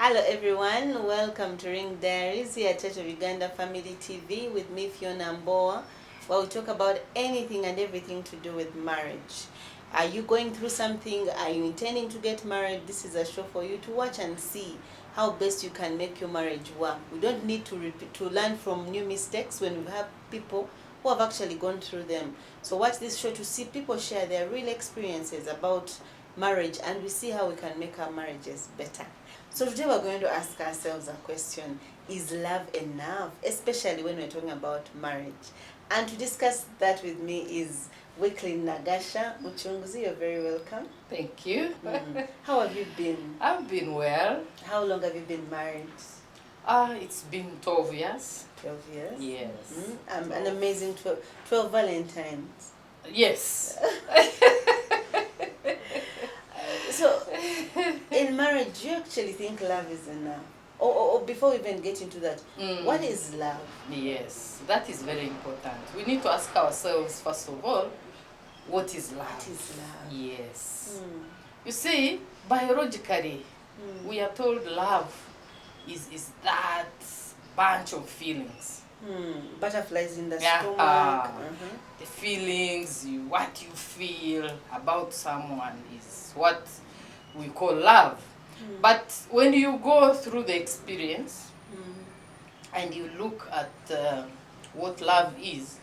Hello everyone, welcome to Ring Diaries here at Church of Uganda Family TV with me, Phiona Mbowa, where we talk about anything and everything to do with marriage. Are you going through something? Are you intending to get married? This is a show for you to watch and see how best you can make your marriage work. We don't need to learn from new mistakes when we have people who have actually gone through them. So watch this show to see people share their real experiences about marriage, and we see how we can make our marriages better. So today we're going to ask ourselves a question: is love enough? Especially when we're talking about marriage. And to discuss that with me is Weekly Nagasha Uchunguzi. You're very welcome. Thank you. How have you been? I've been well. How long have you been married? It's been 12 years. 12 years? Yes. An amazing 12 Valentines. Yes. So, in marriage, do you actually think love is enough? Or before we even get into that, what is love? Yes, that is very important. We need to ask ourselves, first of all, what is love? What is love? Yes. You see, biologically, we are told love is that bunch of feelings. Butterflies in the stomach. The feelings, what you feel about someone is what we call love. But when you go through the experience and you look at what love is,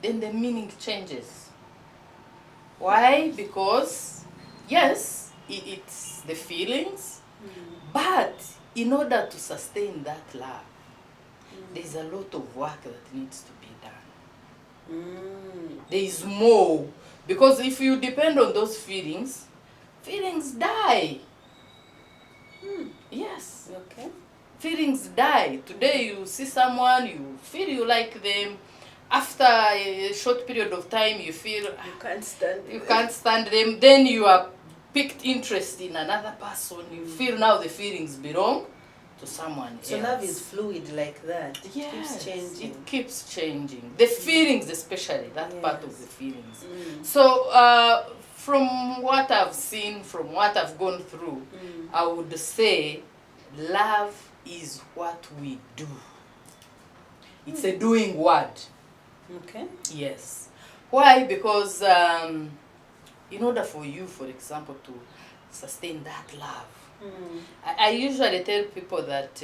then the meaning changes. Why? Because yes, it's the feelings, but in order to sustain that love, there's a lot of work that needs to be done. There is more, because if you depend on those feelings die. Yes. Okay. Feelings die. Today you see someone, you feel you like them. After a short period of time, you feel you can't stand them. Then you are picked interest in another person. You feel now the feelings belong to someone else. So love is fluid like that. It Yes, keeps changing. it keeps changing. The feelings, especially that part of the feelings. So from what I've seen, from what I've gone through, I would say love is what we do. It's a doing word. Okay. Yes. Why? Because in order for you, for example, to sustain that love, I usually tell people that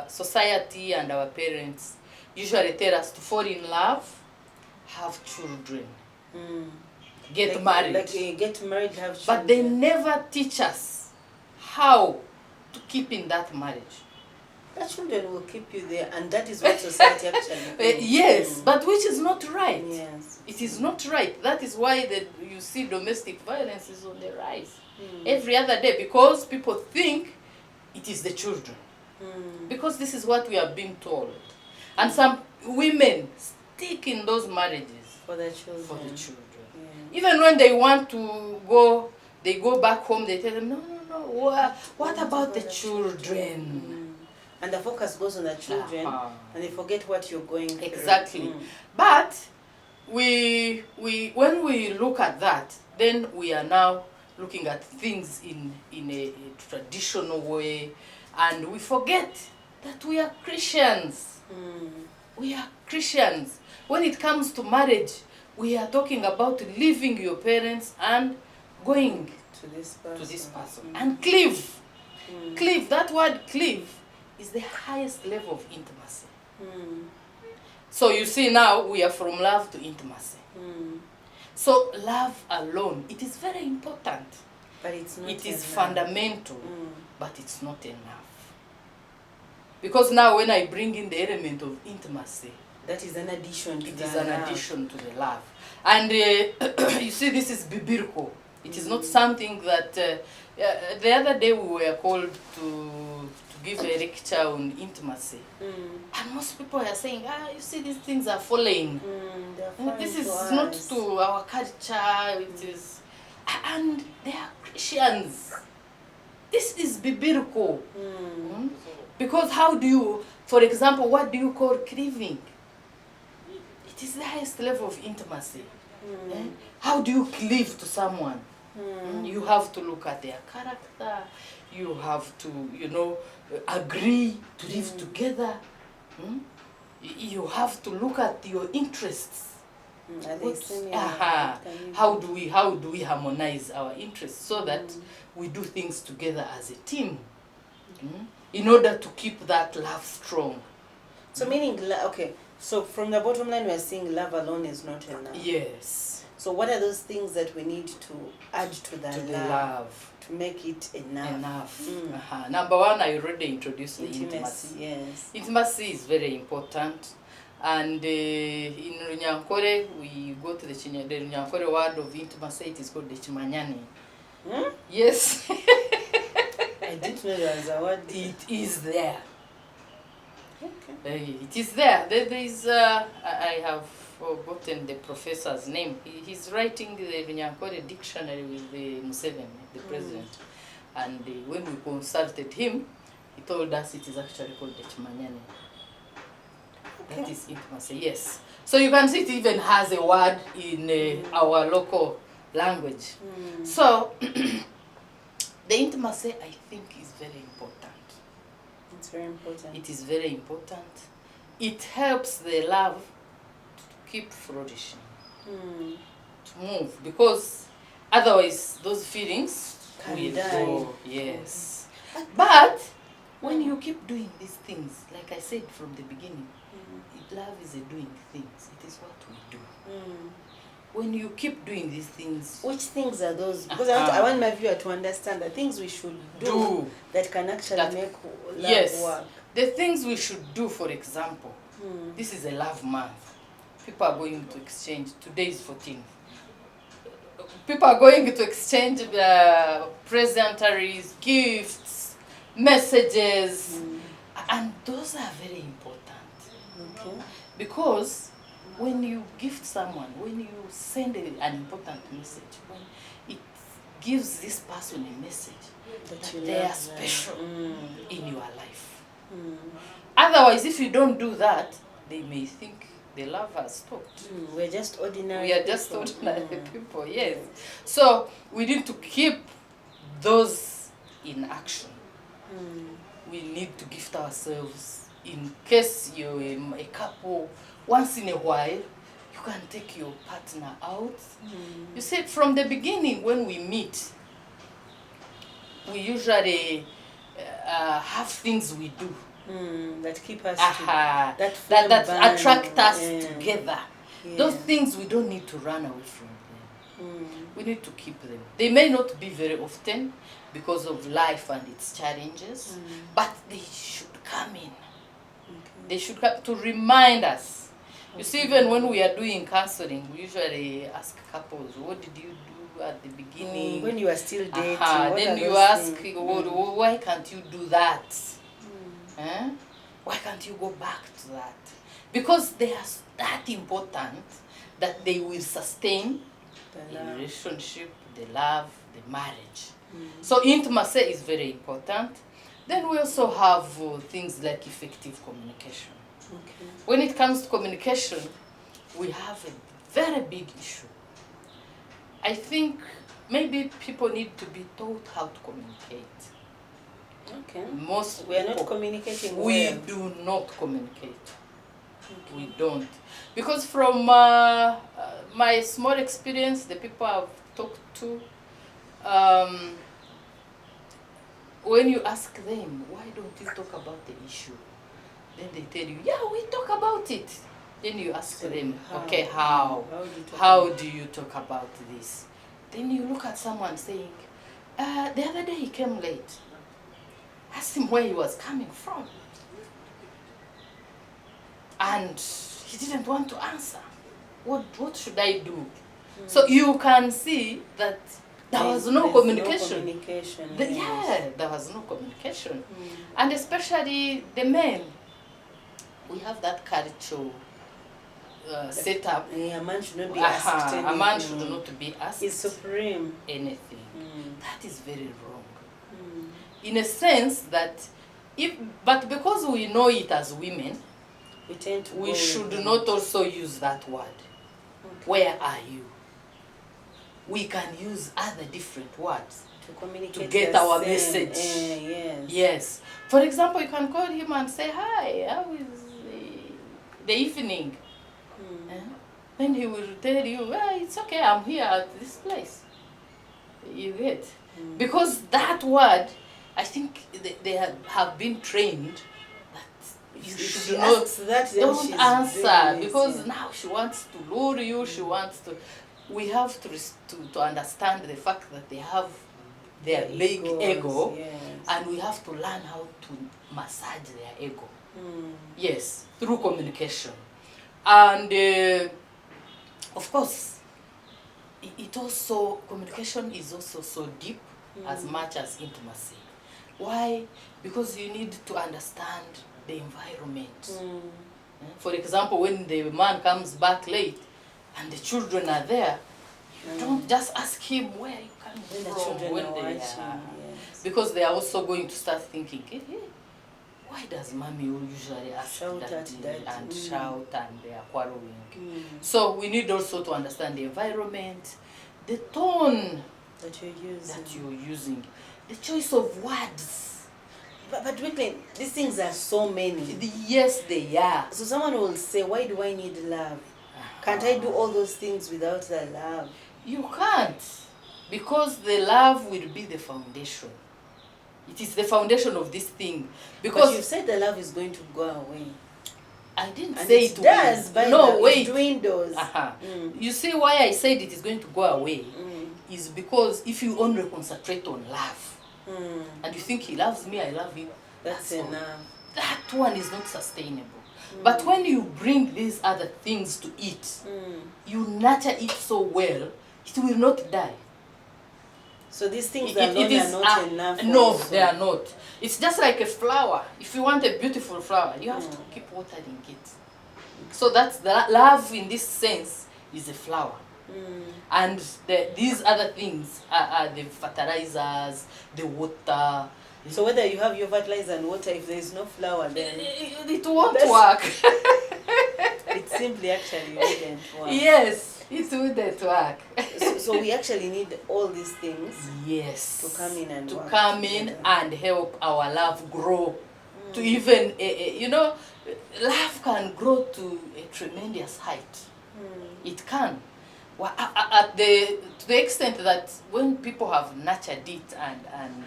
society and our parents usually tell us to fall in love, have children, get married. Get married, have children. But they never teach us how to keep in that marriage. The children will keep you there, and that is what society actually thinks. Yes, but which is not right. Yes. It is not right. That is why you see domestic violence is on the rise every other day, because people think it is the children. Because this is what we are being told. And some women stick in those marriages For the children. for the children. Yeah. Even when they want to go, they go back home, they tell them, no, what about the children? And the focus goes on the children, and they forget what you're going through. Exactly. But when we look at that, then we are now looking at things in a traditional way, and we forget that we are Christians. We are Christians. When it comes to marriage, we are talking about leaving your parents and going To this person. and cleave. Cleave, that word cleave is the highest level of intimacy. So you see, now we are from love to intimacy. So love alone, it is very important. But it's not It is enough. fundamental, but it's not enough. Because now when I bring in the element of intimacy, that is an addition to it the is an love. addition to the love. And you see, this is biblical. It is not something that... the other day we were called to give a lecture on intimacy. And most people are saying, you see, these things are falling. This is not to our culture. It is... And they are Christians. This is biblical. Because how do you... For example, what do you call cleaving? It is the highest level of intimacy. How do you cleave to someone? You have to look at their character. you have to, you know, agree to live together. You have to look at your interests. Are they similar? How do we harmonize our interests so that we do things together as a team, in order to keep that love strong. So meaning, okay, so from the bottom line, we are saying love alone is not enough. Yes. So what are those things that we need to add to the love to make it enough? Number one, I already introduced the Intimacy. Yes. Intimacy is very important. And in Runyankore, we go to the Runyankore word of intimacy. It is called the Chimanyani. Yes. I didn't know there was a word. It is there. Okay. It is there. There is, I have forgotten the professor's name. He's writing the Runyankore dictionary with the Museveni, the president. And when we consulted him, he told us it is actually called the Chimanyani. Okay. That is intimacy, yes. So you can see it even has a word in our local language. So the intimacy, I think, is very important. It's very important. It is very important. It helps the love to keep flourishing, to move, because otherwise those feelings will go. Yes. But when you keep doing these things, like I said from the beginning, love is a doing things. It is what we do. When you keep doing these things, which things are those? Because I want my viewer to understand the things we should do that can actually make love work. The things we should do, for example, this is a love month. People are going to exchange. Today is 14th. People are going to exchange presentaries, gifts, messages, and those are very important. Okay. Because when you gift someone, when you send an important message, when it gives this person a message that they are special in your life. Otherwise, if you don't do that, they may think the love has stopped. We're just ordinary. We are just ordinary people, yes. So we need to keep those in action. We need to gift ourselves. In case you're a couple, once in a while, you can take your partner out. You see, from the beginning when we meet, we usually have things we do that keep us that attract us together. Yeah. Those things we don't need to run away from them. We need to keep them. They may not be very often because of life and its challenges, but they should come in. They should come to remind us. You see, even when we are doing counseling, we usually ask couples, what did you do at the beginning? When you are still dating. Then you ask, why can't you do that? Why can't you go back to that? Because they are that important that they will sustain the relationship, the love, the marriage. So intimacy is very important. Then we also have things like effective communication. Okay. When it comes to communication, we have a very big issue. I think maybe people need to be taught how to communicate. Okay. Most we are not communicating well. We do not communicate. Okay. We don't. Because from my small experience, the people I've talked to, when you ask them, why don't you talk about the issue? Then they tell you, yeah, we talk about it. Then you ask them, okay, how do you talk about this? Then you look at someone saying, the other day he came late. Asked him where he was coming from. And he didn't want to answer. What should I do? So you can see that there was no communication. Yeah, there was no communication. And especially the men, we have that culture set up. A man should not be asked anything. A man should not be asked He's supreme. Anything. That is very wrong. In a sense that, but because we know it as women, we should not also use that word. Okay. Where are you? We can use other different words to communicate, to get the our same, message. yes. Yes. For example, you can call him and say, hi, how is the evening? Then he will tell you, well, it's okay, I'm here at this place. You get? Because that word, I think they have been trained that you should not, don't answer, because now she wants to lure you, she wants to, we have to understand the fact that they have their big ego, yes. and we have to learn how to massage their ego. Yes, through communication. And of course, it also, communication is also so deep as much as intimacy. Why? Because you need to understand the environment. For example, when the man comes back late and the children are there, you don't just ask him where you come from when they are, yes. because they are also going to start thinking, hey, why does mommy usually ask daddy and shout and they are quarreling? So we need also to understand the environment, the tone that you're using, the choice of words. But really, these things are so many. Yes, they are. So someone will say, why do I need love? Can't I do all those things without the love? You can't, because the love will be the foundation. It is the foundation of this thing. Because but you said the love is going to go away. I didn't say it does, but no, wait. It dwindles. You see why I said it is going to go away is because if you only concentrate on love and you think he loves me, I love him, that's enough. That one is not sustainable. But when you bring these other things to it, you nurture it so well, it will not die. So these things are not enough. No, also. they are not. It's just like a flower. If you want a beautiful flower, you have to keep watering it. So that's the love in this sense is a flower. And these other things are the fertilizers, the water. So whether you have your fertilizer and water, if there is no flower, then it won't work. It simply actually wouldn't work. Yes, it wouldn't work. So we actually need all these things. Yes. To come in and work together. And help our love grow. To even, you know, love can grow to a tremendous height. It can. Well, to the extent that when people have nurtured it and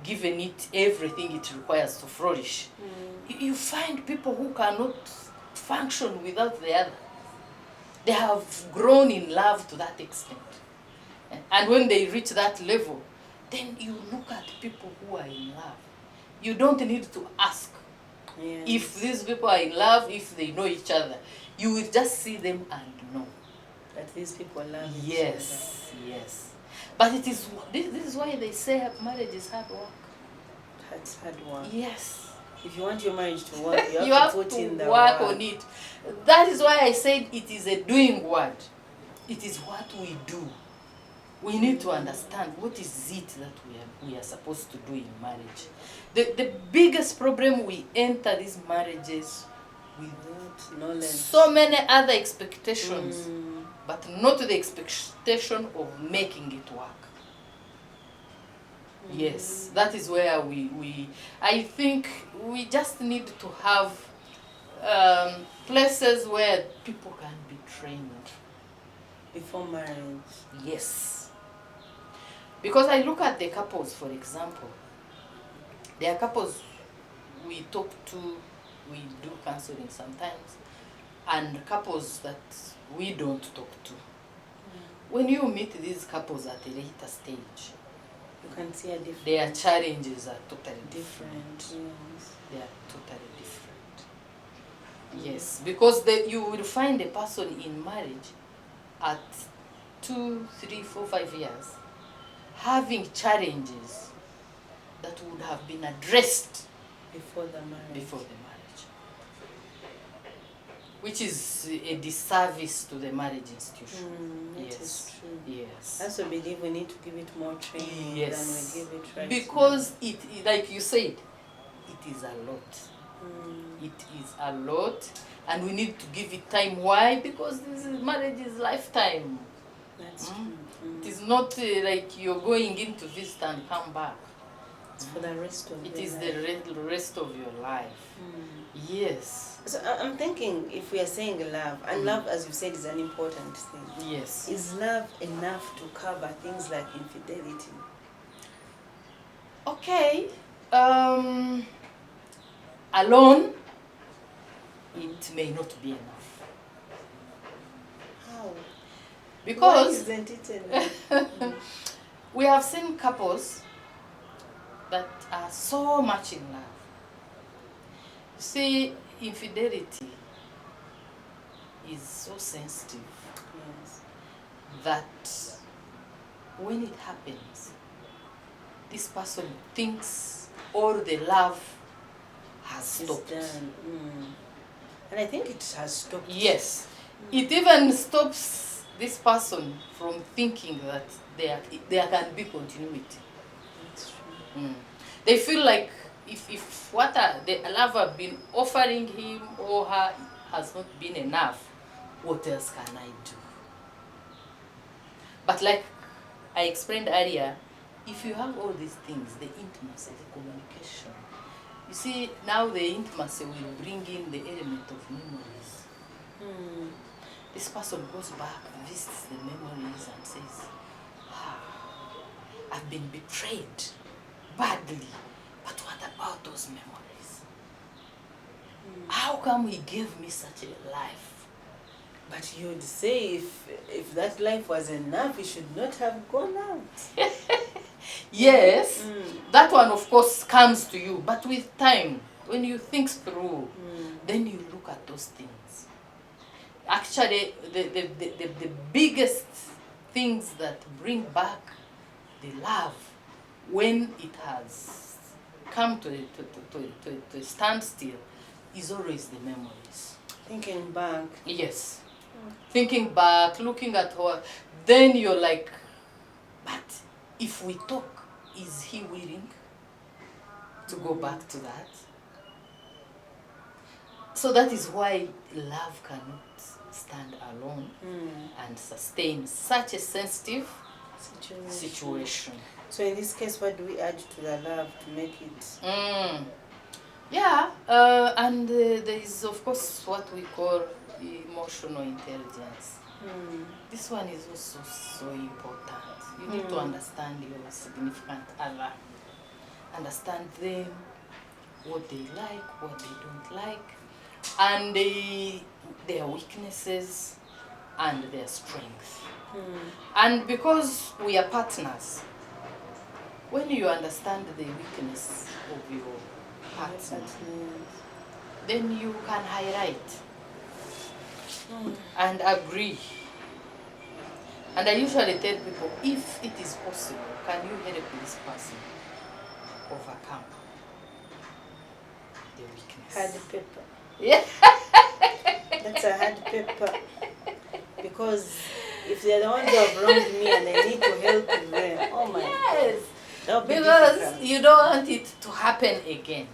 given it everything it requires to flourish, you find people who cannot function without the other. They have grown in love to that extent. And when they reach that level, then you look at people who are in love. You don't need to ask if these people are in love, if they know each other. You will just see them and know that these people love each other. Yes. But it is this is why they say marriage is hard work. It's hard work. Yes. If you want your marriage to work, you have to put in the work on it. That is why I said it is a doing word. It is what we do. We need to understand what is it that we are supposed to do in marriage. The biggest problem, we enter these marriages with knowledge, so many other expectations, but not the expectation of making it work. Yes, that is where I think we just need to have places where people can be trained. Before marriage? Yes. Because I look at the couples, for example. There are couples we talk to, we do counseling sometimes, and couples that we don't talk to. When you meet these couples at a later stage, you can see a difference. Their challenges are totally different. Yes. They are totally different. Yes, because you will find a person in marriage at 2, 3, 4, 5 years having challenges that would have been addressed before the marriage. Which is a disservice to the marriage institution. Yes. Is true. Yes. I also believe we need to give it more training than we give it right because now. It, like you said, it is a lot. It is a lot, and we need to give it time. Why? Because this marriage is lifetime. That's true. It is not like you're going in to visit and come back. It's for the rest of It your is life. the rest of your life. Yes. So I'm thinking, if we are saying love, and love, as you said, is an important thing. Yes. Is love enough to cover things like infidelity? Okay. Alone, it may not be enough. How? Why Because isn't it enough? we have seen couples that are so much in love. You see, infidelity is so sensitive Yes. that when it happens, this person thinks all the love has It's stopped. done. And I think it has stopped. Yes. It even stops this person from thinking that there can be continuity. That's true. They feel like if what the love have been offering him or her has not been enough, what else can I do? But like I explained earlier, if you have all these things, the intimacy, the communication, you see, now the intimacy will bring in the element of memories. This person goes back, visits the memories and says, I've been betrayed badly, but what about those memories? How come he gave me such a life? But you'd say if that life was enough, it should not have gone out. Yes, that one of course comes to you, but with time, when you think through, then you look at those things. Actually, the biggest things that bring back the love when it has come to a standstill is always the memories. Thinking back. Yes. Thinking back, looking at her, then you're like, but if we talk, is he willing to go back to that? So that is why love cannot stand alone and sustain such a sensitive situation. So in this case, what do we add to the love to make it? Yeah, and there is of course what we call emotional intelligence. This one is also so important. You need to understand your significant other, understand them, what they like, what they don't like, and their weaknesses and their strengths. And because we are partners, when you understand the weakness of your partner, then you can highlight and agree. And I usually tell people, if it is possible, can you help this person overcome the weakness? Hard paper. Yeah. That's a hard paper. Because if they're the ones who have wronged me and I need to help them, oh my Yes. God. Because you don't want it to happen again.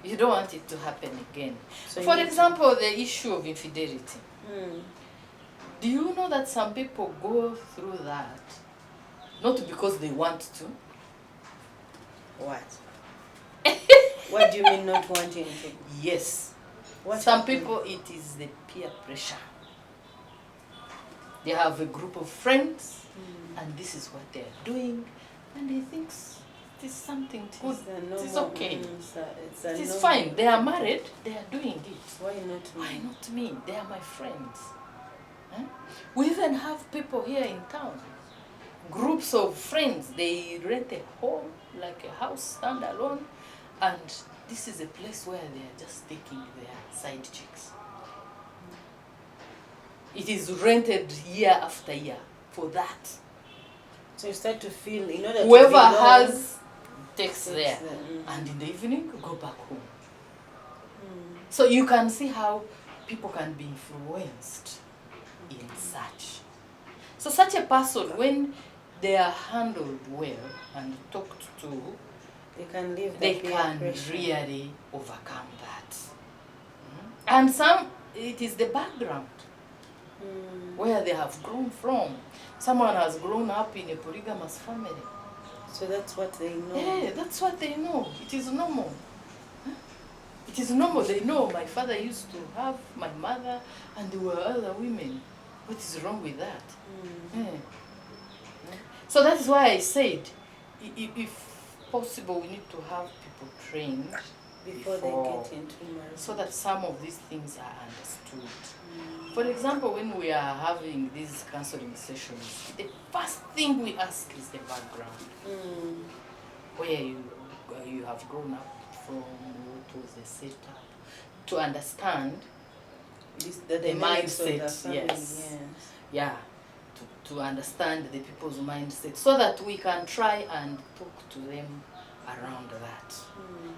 You don't want it to happen again. So for example, the issue of infidelity. Do you know that some people go through that not because they want to? What? What do you mean not wanting to? Yes. What Some happened? people, it is the peer pressure. They have a group of friends and this is what they are doing and they think it is something good. It is okay. It is fine. They are married. They are doing it. Why not me? Why not me? They are my friends. Huh? We even have people here in town. Groups of friends. They rent a home, like a house, stand alone. And this is a place where they are just taking their side chicks. It is rented year after year for that. So you start to feel, in order whoever to belong, has takes there, and in the evening go back home. So you can see how people can be influenced in such. So such a person, when they are handled well and talked to, they can live. They can really overcome that. And some, it is the background. where they have grown from. Someone has grown up in a polygamous family. So that's what they know. Yeah, that's what they know. It is normal. It is normal. They know my father used to have my mother and there were other women. What is wrong with that? Yeah. So that is why I said, if possible, we need to have people trained before they get into marriage, so that some of these things are understood. For example, when we are having these counseling sessions, the first thing we ask is the background. Where you have grown up from, what was the setup, to understand the mindset. Yes. Yeah. To understand the people's mindset, so that we can try and talk to them around that.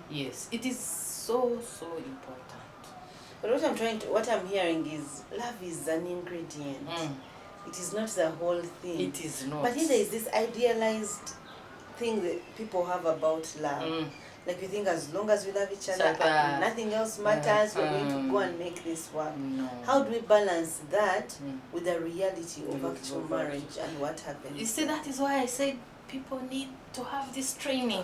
Yes, it is so important. But what I'm hearing is love is an ingredient. It is not the whole thing. It is not. But here there is this idealized thing that people have about love. Like you think as long as we love each other, nothing else matters, we're going to go and make this work. No. How do we balance that with the reality of actual marriage and what happens? You see, that is why I said people need to have this training.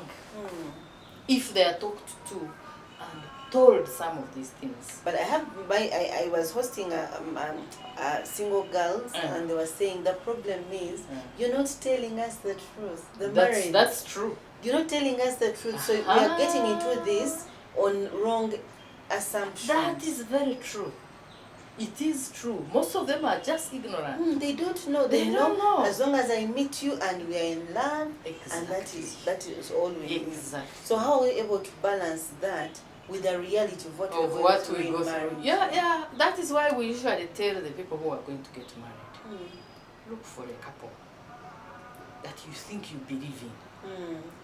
If they are talked to and told some of these things. But I was hosting a single girls and they were saying the problem is you're not telling us the truth. That's true. You're not telling us the truth, so we are getting into this on wrong assumptions. That is very true. It is true. Most of them are just ignorant. They don't know. They don't know. As long as I meet you and we are in love, and that is all we need. So how are we able to balance that with the reality of what we're going to marriage? Yeah. That is why we usually tell the people who are going to get married, look for a couple that you think you believe in.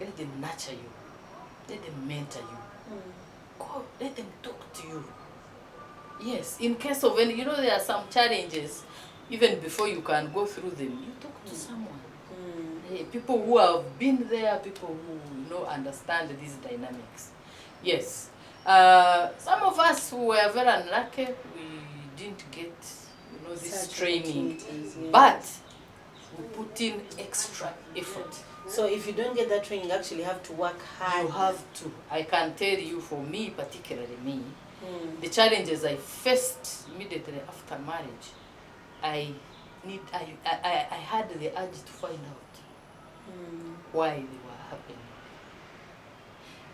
Let them nurture you. Let them mentor you. Go, let them talk to you. Yes, in case of any, there are some challenges, even before you can go through them, you talk to someone. People who have been there, people who understand these dynamics. Yes. Some of us who were very unlucky, we didn't get this training, but we put in extra effort. So if you don't get that training, you actually have to work hard. You have to. I can tell you, for me, particularly me, the challenges I faced immediately after marriage, I had the urge to find out why they were happening.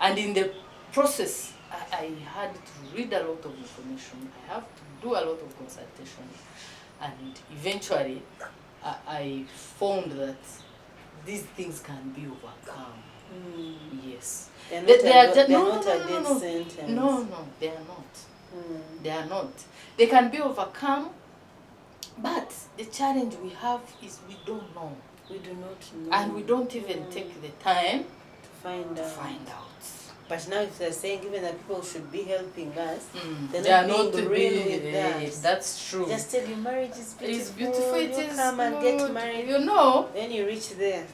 And in the process, I had to read a lot of information. I have to do a lot of consultation. And eventually, I found that these things can be overcome. Yes. They're not a dead sentence. No, they are not. They are not. They can be overcome, but the challenge we have is we don't know. We do not know. And we don't even take the time to find out. But now if they're saying even that people should be helping us, they're not being real with us. That's true. Just tell you marriage is beautiful. It's beautiful. You come and get married. Then you reach there.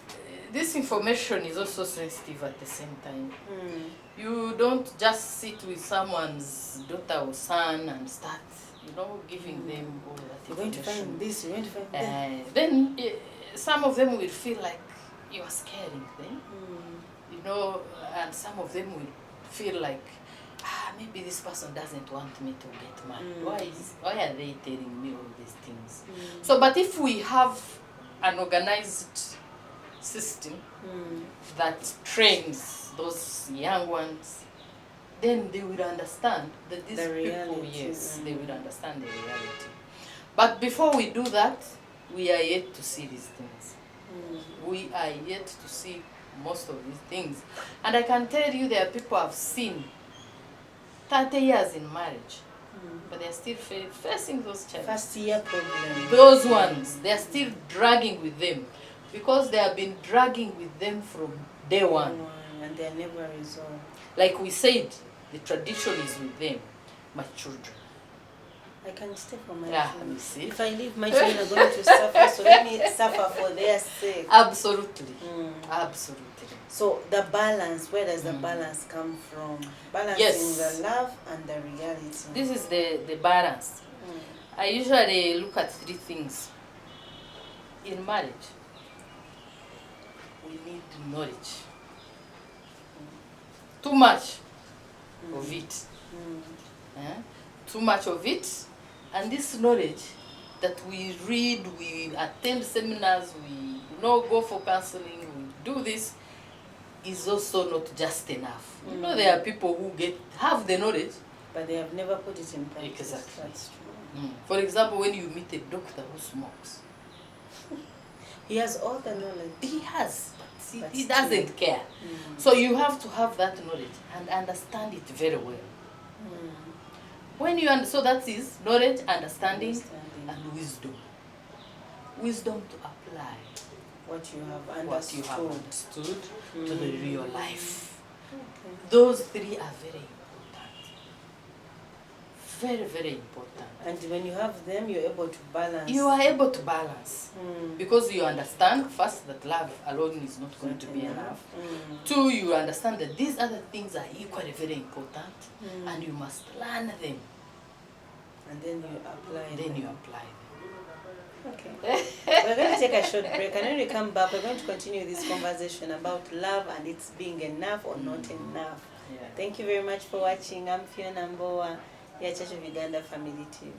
This information is also sensitive at the same time. You don't just sit with someone's daughter or son and start, giving them all that information. You're going to find this, you're going to find that. Then some of them will feel like you are scaring them. And some of them will feel like, maybe this person doesn't want me to get married. Why are they telling me all these things? So, but if we have an organized system that trains those young ones, then they will understand that these people, they will understand the reality. But before we do that, we are yet to see these things. We are yet to see most of these things. And I can tell you there are people I've seen 30 years in marriage, but they're still facing those challenges. First year problems. Those ones, they're still dragging with them because they have been dragging with them from day one. And they're never resolved. Like we said, the tradition is with them, my children. I can stay for my children. You see? If I leave, my children are going to suffer, so let me suffer for their sake. Absolutely. Absolutely. So the balance, where does the balance come from? Balancing the love and the reality. This is the balance. I usually look at 3 things. In marriage, we need knowledge. Too much of it. Eh? Too much of it. And this knowledge that we read, we attend seminars, we go for counseling, we do this, is also not just enough. You know, there are people who have the knowledge, but they have never put it in practice. Exactly. That's true. For example, when you meet a doctor who smokes, he has all the knowledge. He has, but he still doesn't care. So you have to have that knowledge and understand it very well. When you so that is knowledge, understanding, and wisdom. Wisdom to apply what you have understood, to the real life. Okay. Those 3 are very important. Very, very important. And when you have them, you're able to balance. You are able to balance. Because you understand, first, that love alone is not going to be enough. 2, you understand that these other things are equally very important, and you must learn them. And then you apply them. Okay. We're going to take a short break, and when we come back, we're going to continue this conversation about love and it's being enough or not enough. Thank you very much for watching. I'm Phiona Mbowa, your Church of Uganda Family TV.